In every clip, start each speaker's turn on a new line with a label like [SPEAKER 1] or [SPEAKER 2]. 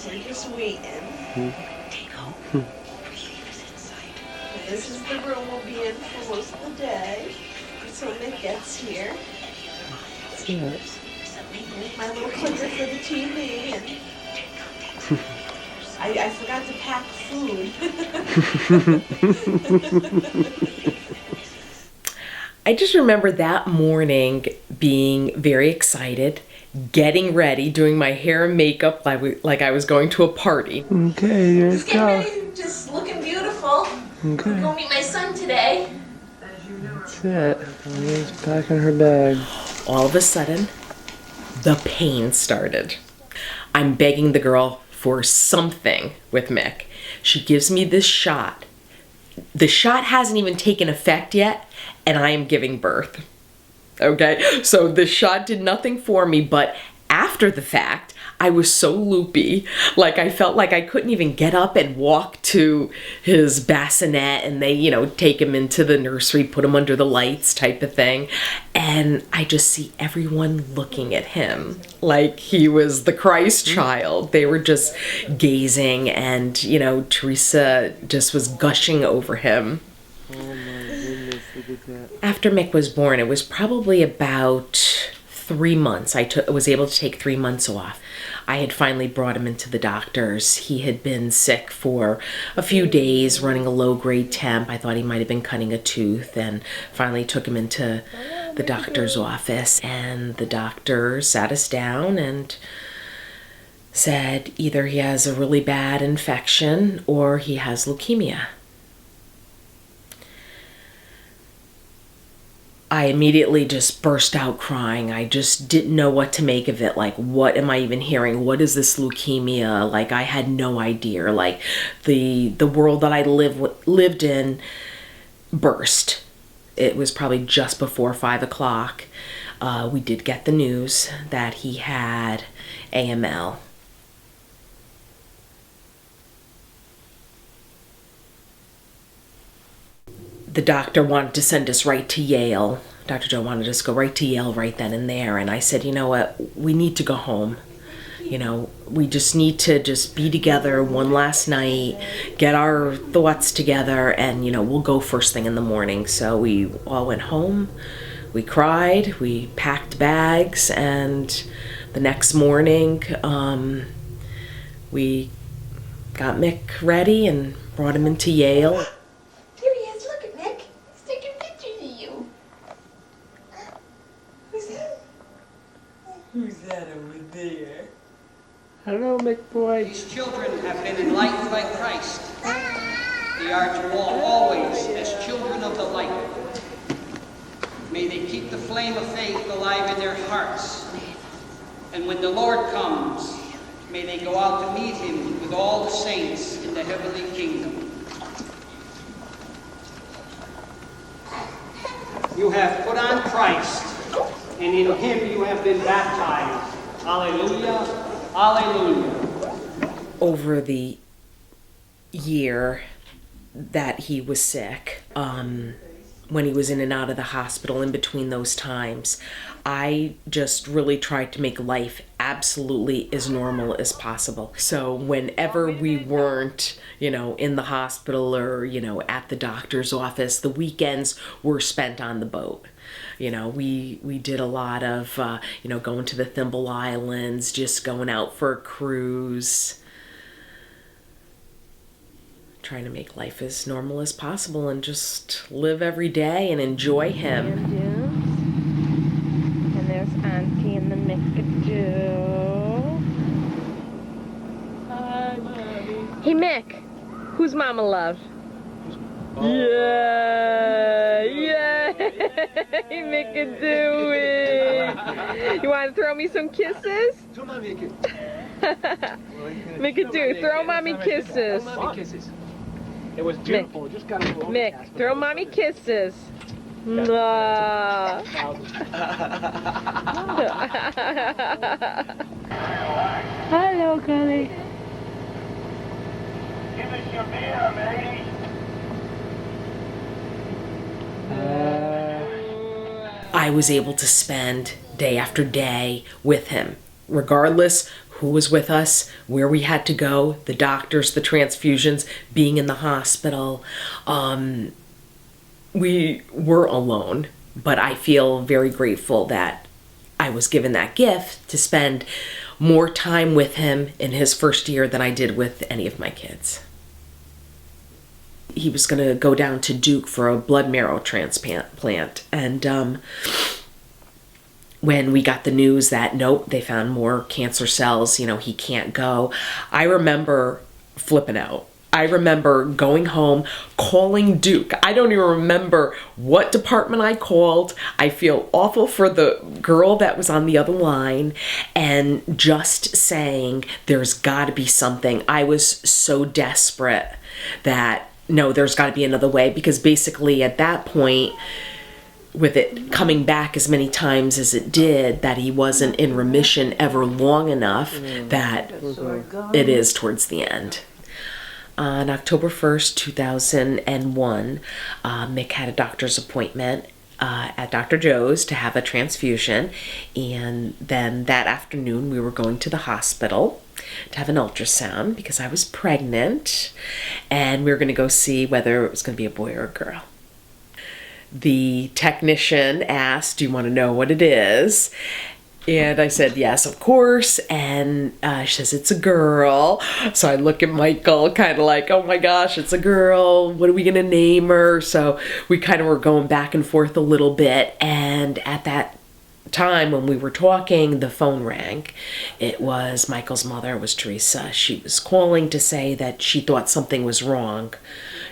[SPEAKER 1] we're just waiting. This is the room we'll be in for most of the day until Nick gets here. My little clicker for the TV, and I forgot to pack food.
[SPEAKER 2] I just remember that morning being very excited, getting ready, doing my hair and makeup like I was going to a party.
[SPEAKER 3] Okay, here it goes.
[SPEAKER 1] Just looking beautiful.
[SPEAKER 3] Okay.
[SPEAKER 1] I'm going to meet my son today.
[SPEAKER 3] That's it. She's packing her bag.
[SPEAKER 2] All of a sudden, the pain started. I'm begging the girl for something with Mick. She gives me this shot. The shot hasn't even taken effect yet, and I am giving birth. Okay, so the shot did nothing for me, but after the fact, I was so loopy. Like, I felt like I couldn't even get up and walk to his bassinet, and they, take him into the nursery, put him under the lights type of thing. And I just see everyone looking at him like he was the Christ child. They were just gazing, and, Teresa just was gushing over him.
[SPEAKER 3] Oh my goodness, look at that.
[SPEAKER 2] After Mick was born, it was probably about 3 months. I was able to take 3 months off. I had finally brought him into the doctors. He had been sick for a few days, running a low-grade temp. I thought he might have been cutting a tooth, and finally took him into the doctor's office. And the doctor sat us down and said either he has a really bad infection or he has leukemia. I immediately just burst out crying. I just didn't know what to make of it. Like, what am I even hearing? What is this leukemia? Like, I had no idea. Like, the world that I lived in burst. It was probably just before 5 o'clock. We did get the news that he had AML. The doctor wanted to send us right to Yale. Dr. Joe wanted us to go right to Yale right then and there. And I said, you know what, we need to go home. We just need to just be together one last night, get our thoughts together, and, we'll go first thing in the morning. So we all went home. We cried. We packed bags. And the next morning, we got Mick ready and brought him into Yale.
[SPEAKER 1] Who's that over there?
[SPEAKER 3] Hello, McBoy.
[SPEAKER 4] These children have been enlightened by Christ. They are to walk always as children of the light. May they keep the flame of faith alive in their hearts. And when the Lord comes, may they go out to meet him with all the saints in the heavenly kingdom. You have put on Christ, and in him you have been baptized. Hallelujah, hallelujah.
[SPEAKER 2] Over the year that he was sick, when he was in and out of the hospital, in between those times, I just really tried to make life absolutely as normal as possible. So whenever we weren't, in the hospital or, at the doctor's office, the weekends were spent on the boat. We did a lot of, going to the Thimble Islands, just going out for a cruise, trying to make life as normal as possible and just live every day and enjoy him.
[SPEAKER 5] And there's Auntie and the Mickadoo.
[SPEAKER 3] Hi, Mommy.
[SPEAKER 5] Hey, Mick. Who's Mama Love? Yeah, yeah, Mickadoo. You want to throw me some kisses? Mickadoo, throw Mommy kisses.
[SPEAKER 4] It was beautiful. It just got a little
[SPEAKER 5] Mick, throw Mommy kisses. Mwah. Hello, Gully.
[SPEAKER 6] Give us your beer, lady.
[SPEAKER 2] I was able to spend day after day with him, regardless who was with us, where we had to go, the doctors, the transfusions, being in the hospital. We were alone, but I feel very grateful that I was given that gift to spend more time with him in his first year than I did with any of my kids. He was going to go down to Duke for a blood marrow transplant, and when we got the news that nope, they found more cancer cells, you know, he can't go, I remember flipping out. I remember going home, calling Duke. I don't even remember what department I called. I feel awful for the girl that was on the other line, and just saying, there's got to be something. I was so desperate that, no, there's got to be another way, because basically at that point, with it coming back as many times as it did, that he wasn't in remission ever long enough, that it is towards the end. On October 1st, 2001, Mick had a doctor's appointment at Dr. Joe's to have a transfusion, and then that afternoon we were going to the hospital to have an ultrasound because I was pregnant, and we were going to go see whether it was going to be a boy or a girl. The technician asked, do you want to know what it is? And I said, yes, of course. And she says, it's a girl. So I look at Michael kind of like, oh my gosh, it's a girl. What are we going to name her? So we kind of were going back and forth a little bit. And at that time when we were talking, the phone rang. It was Michael's mother. It was Teresa. She was calling to say that she thought something was wrong,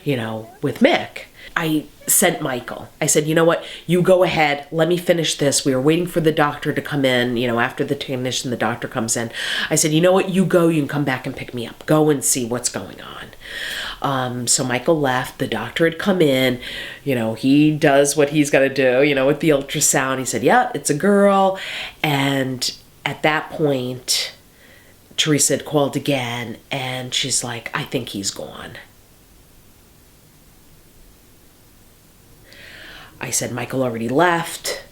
[SPEAKER 2] you know, with Mick. I sent Michael. I said, you know what, you go ahead, let me finish this. We were waiting for the doctor to come in, you know, after the technician, the doctor comes in. I said, you know what, you go, you can come back and pick me up. Go and see what's going on. So Michael left, the doctor had come in, you know, he does what he's got to do, you know, with the ultrasound. He said, yeah, it's a girl. And at that point, Teresa had called again, and she's like, I think he's gone. I said, Michael already left.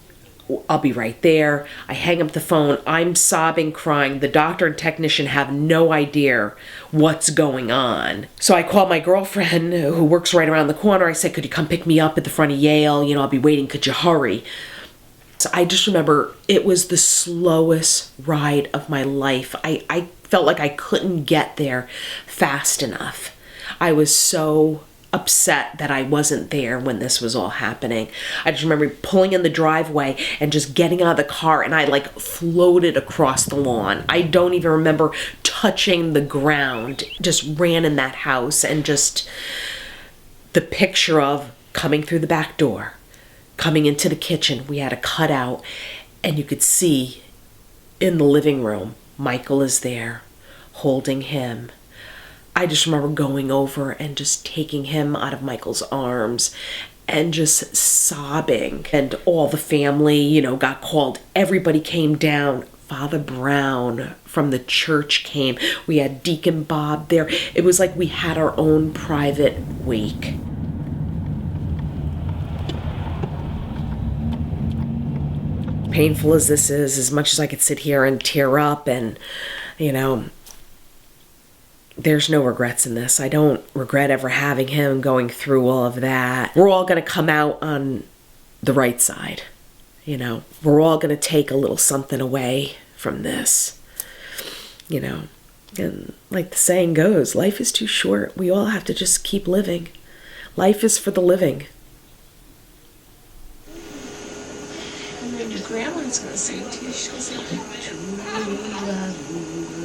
[SPEAKER 2] I'll be right there. I hang up the phone. I'm sobbing, crying. The doctor and technician have no idea what's going on. So I called my girlfriend who works right around the corner. I said, could you come pick me up at the front of Yale? You know, I'll be waiting. Could you hurry? So I just remember it was the slowest ride of my life. I felt like I couldn't get there fast enough. I was so upset that I wasn't there when this was all happening. I just remember pulling in the driveway and just getting out of the car, and I like floated across the lawn. I don't even remember touching the ground. Just ran in that house, and just the picture of coming through the back door, coming into the kitchen. We had a cutout, and you could see in the living room, Michael is there holding him. I just remember going over and just taking him out of Michael's arms and just sobbing. And all the family, you know, got called. Everybody came down. Father Brown from the church came. We had Deacon Bob there. It was like we had our own private wake. Painful as this is, as much as I could sit here and tear up and, you know, there's no regrets in this. I don't regret ever having him, going through all of that. We're all going to come out on the right side. You know, we're all going to take a little something away from this. You know, and like the saying goes, life is too short. We all have to just keep living. Life is for the living.
[SPEAKER 1] And then your grandma's going to sing to you. She'll say, "True love."